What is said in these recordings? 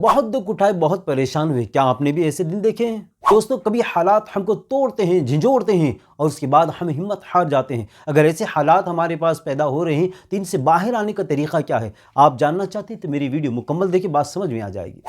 बहुत दुख उठाए, बहुत परेशान हुए। क्या आपने भी ऐसे दिन देखे हैं? दोस्तों, कभी हालात हमको तोड़ते हैं, झंझोड़ते हैं और उसके बाद हम हिम्मत हार जाते हैं। अगर ऐसे हालात हमारे पास पैदा हो रहे हैं तो इनसे बाहर आने का तरीका क्या है? आप जानना चाहते हैं तो मेरी वीडियो मुकम्मल देखिए, बात समझ में आ जाएगी।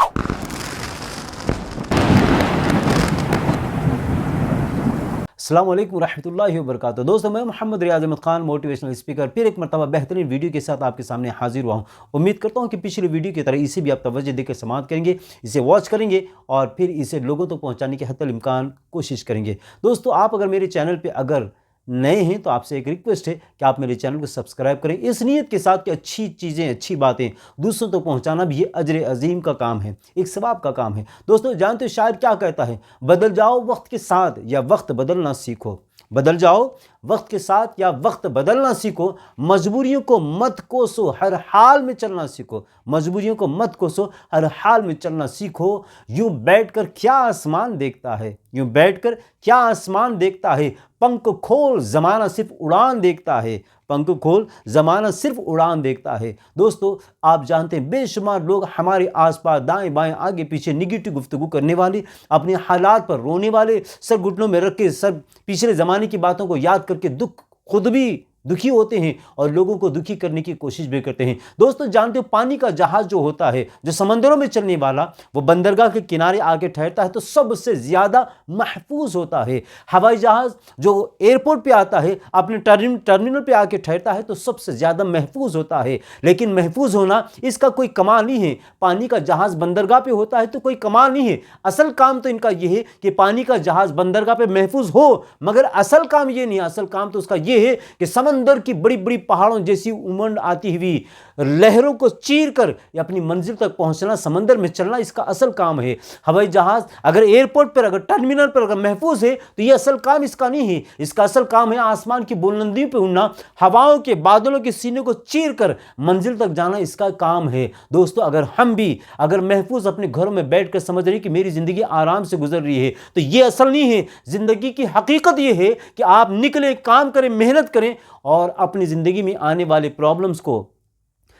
अस्सलाम वालेकुम रहमतुल्लाहि व बरकातहू। दोस्तों, मैं मोहम्मद रियाज अहमद खान, मोटिवेशनल स्पीकर, फिर एक मरतबा बेहतरीन वीडियो के साथ आपके सामने हाजिर हुआ हूँ। उम्मीद करता हूँ कि पिछली वीडियो की तरह इसे भी आप तवज्जो देकर समाअत करेंगे, इसे वॉच करेंगे और फिर इसे लोगों तक पहुँचाने की हत्तल इम्कान कोशिश करेंगे। दोस्तों, आप अगर मेरे चैनल पर अगर नए हैं तो आपसे एक रिक्वेस्ट है कि आप मेरे चैनल को सब्सक्राइब करें, इस नीयत के साथ कि अच्छी चीज़ें, अच्छी बातें दूसरों तक पहुंचाना भी ये अजर अजीम का काम है, एक सवाब का काम है। दोस्तों, जानते हो शायर क्या कहता है? बदल जाओ वक्त के साथ या वक्त बदलना सीखो। बदल जाओ वक्त के साथ या वक्त बदलना सीखो। मजबूरियों को मत कोसो, हर हाल में चलना सीखो। मजबूरियों को मत कोसो, हर हाल में चलना सीखो। यूं बैठकर क्या आसमान देखता है, यूं बैठकर क्या आसमान देखता है। पंख खोल ज़माना सिर्फ उड़ान देखता है, पंख खोल ज़माना सिर्फ उड़ान देखता है। दोस्तों, आप जानते हैं बेशुमार लोग हमारे आसपास दाएं बाएं आगे पीछे निगेटिव गुफ्तगू करने वाले, अपने हालात पर रोने वाले, सर घुटनों में रख के सर पिछले ज़माने की बातों को याद करके दुख खुद भी दुखी होते हैं और लोगों को दुखी करने की कोशिश भी करते हैं। दोस्तों, जानते हो पानी का जहाज़ जो होता है, जो समंदरों में चलने वाला, वो बंदरगाह के किनारे आके ठहरता है तो सबसे ज़्यादा महफूज होता है। हवाई जहाज़ जो एयरपोर्ट पे आता है, अपने टर्मिनल पे आके ठहरता है तो सबसे ज़्यादा महफूज होता है। लेकिन महफूज होना इसका कोई कमाल नहीं है। पानी का जहाज़ बंदरगाह पे होता है तो कोई कमाल नहीं है। असल काम तो इनका ये है कि पानी का जहाज़ बंदरगाह पे महफूज हो, मगर असल काम ये नहीं है। असल काम तो उसका ये है कि समंदर की बड़ी बड़ी पहाड़ों जैसी उमंड आती हुई लहरों को चीर कर अपनी मंजिल तक पहुंचना, समंदर में चलना, इसका असल काम है। हवाई जहाज अगर एयरपोर्ट पर, अगर टर्मिनल पर अगर महफूज है तो यह असल काम इसका नहीं है। इसका असल काम है आसमान की बुलंदियों पर उड़ना, हवाओं के बादलों के सीने को चीर कर मंजिल तक जाना, इसका काम है। दोस्तों, अगर हम भी अगर महफूज अपने घरों में बैठ कर समझ रहे हैं कि मेरी जिंदगी आराम से गुजर रही है तो यह असल नहीं है। जिंदगी की हकीकत यह है कि आप निकलें, काम करें, मेहनत करें और अपनी ज़िंदगी में आने वाले प्रॉब्लम्स को,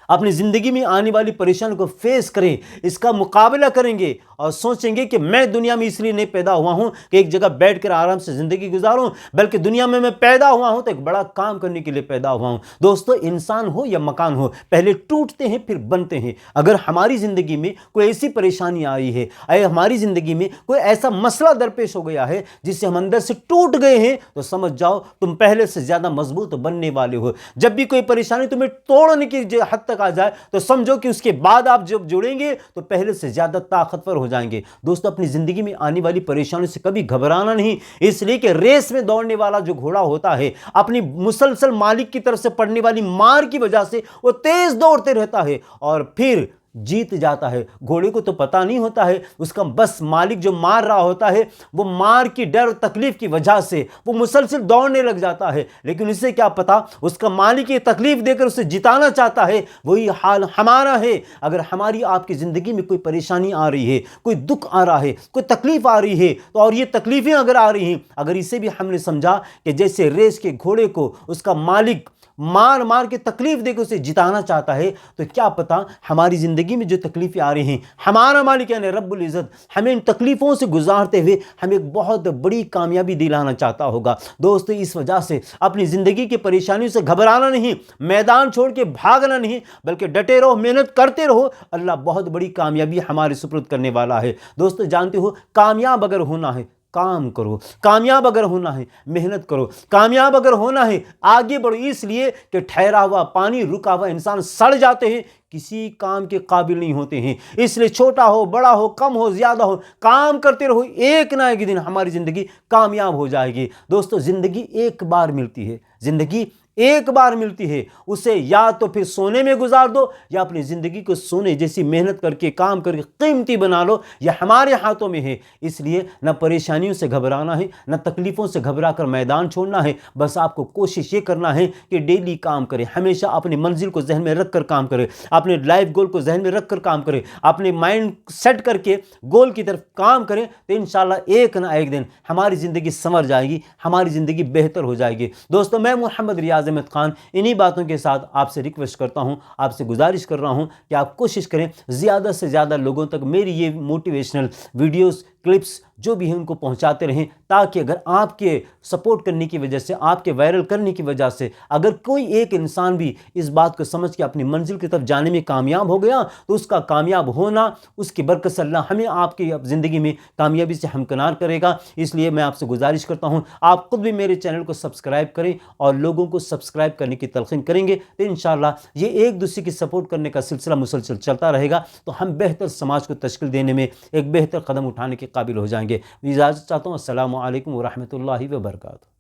अपनी ज़िंदगी में आने वाली परेशानी को फेस करें, इसका मुकाबला करेंगे और सोचेंगे कि मैं दुनिया में इसलिए नहीं पैदा हुआ हूं कि एक जगह बैठकर आराम से ज़िंदगी गुजारूं, बल्कि दुनिया में मैं पैदा हुआ हूं तो एक बड़ा काम करने के लिए पैदा हुआ हूं। दोस्तों, इंसान हो या मकान हो, पहले टूटते हैं फिर बनते हैं। अगर हमारी ज़िंदगी में कोई ऐसी परेशानी आ रही है, अगर हमारी ज़िंदगी में कोई ऐसा मसला दरपेश हो गया है जिससे हम अंदर से टूट गए हैं, तो समझ जाओ तुम पहले से ज़्यादा मजबूत बनने वाले हो। जब भी कोई परेशानी तुम्हें तोड़ने की हद तक आ जाए तो समझो कि उसके बाद आप जब जुड़ेंगे तो पहले से ज्यादा ताकतवर हो जाएंगे। दोस्तों, अपनी जिंदगी में आने वाली परेशानी से कभी घबराना नहीं, इसलिए कि रेस में दौड़ने वाला जो घोड़ा होता है, अपनी मुसलसल मालिक की तरफ से पड़ने वाली मार की वजह से वो तेज दौड़ते रहता है और फिर जीत जाता है। घोड़े को तो पता नहीं होता है, उसका बस मालिक जो मार रहा होता है, वो मार की डर और तकलीफ की वजह से वो मुसलसल दौड़ने लग जाता है। लेकिन उसे क्या पता, उसका मालिक ये तकलीफ देकर उसे जिताना चाहता है। वही हाल हमारा है। अगर हमारी आपकी ज़िंदगी में कोई परेशानी आ रही है, कोई दुख आ रहा है, कोई तकलीफ आ रही है, तो और ये तकलीफें अगर आ रही हैं, अगर इसे भी हमने समझा कि जैसे रेस के घोड़े को उसका मालिक मार मार के तकलीफ देकर उसे जिताना चाहता है, तो क्या पता हमारी ज़िंदगी में जो तकलीफें आ रही हैं, हमारा मालिक यानी रब्बुल इज़्ज़त हमें इन तकलीफ़ों से गुजारते हुए हमें एक बहुत बड़ी कामयाबी दिलाना चाहता होगा। दोस्तों, इस वजह से अपनी ज़िंदगी की परेशानियों से घबराना नहीं, मैदान छोड़ के भागना नहीं, बल्कि डटे रहो, मेहनत करते रहो। अल्लाह बहुत बड़ी कामयाबी हमारे सुपुर्द करने वाला है। दोस्तों, जानते हो, कामयाब अगर होना है काम करो, कामयाब अगर होना है मेहनत करो, कामयाब अगर होना है आगे बढ़ो। इसलिए कि ठहरा हुआ पानी, रुका हुआ इंसान सड़ जाते हैं, किसी काम के काबिल नहीं होते हैं। इसलिए छोटा हो, बड़ा हो, कम हो, ज्यादा हो, काम करते रहो, एक ना एक दिन हमारी जिंदगी कामयाब हो जाएगी। दोस्तों, जिंदगी एक बार मिलती है, जिंदगी एक बार मिलती है, उसे या तो फिर सोने में गुजार दो या अपनी ज़िंदगी को सोने जैसी मेहनत करके काम करके कीमती बना लो। यह हमारे हाथों में है। इसलिए न परेशानियों से घबराना है, न तकलीफ़ों से घबरा कर मैदान छोड़ना है। बस आपको कोशिश ये करना है कि डेली काम करें, हमेशा अपनी मंजिल को जहन में रख कर काम करें, अपने लाइफ गोल को जहन में रख कर काम करें, अपने माइंड सेट करके गोल की तरफ काम करें, तो इंशाल्लाह एक ना एक दिन हमारी ज़िंदगी संवर जाएगी, हमारी ज़िंदगी बेहतर हो जाएगी। दोस्तों, मैं मोहम्मद रियाज ریاض احمد خان انہی باتوں کے ساتھ آپ سے ریکویسٹ کرتا ہوں، آپ سے گزارش کر رہا ہوں کہ آپ کوشش کریں زیادہ سے زیادہ لوگوں تک میری یہ موٹیویشنل ویڈیوز کلپس جو بھی ہیں ان کو پہنچاتے رہیں، تاکہ اگر آپ کے سپورٹ کرنے کی وجہ سے، آپ کے وائرل کرنے کی وجہ سے اگر کوئی ایک انسان بھی اس بات کو سمجھ کے اپنی منزل کی طرف جانے میں کامیاب ہو گیا تو اس کا کامیاب ہونا، اس کی برکت سے اللہ ہمیں آپ کی زندگی میں کامیابی سے ہمکنار کرے گا۔ اس لیے میں آپ سے گزارش کرتا ہوں آپ خود بھی میرے چینل کو سبسکرائب کریں اور لوگوں کو سبسکرائب کرنے کی تلقین کریں گے تو انشاءاللہ یہ ایک دوسرے کی سپورٹ کرنے کا سلسلہ مسلسل چلتا رہے گا تو ہم بہتر سماج کو تشکیل دینے میں ایک بہتر قدم اٹھانے کے قابل ہو جائیں گے۔ اجازت چاہتا ہوں۔ السلام علیکم ورحمۃ اللہ وبرکاتہ۔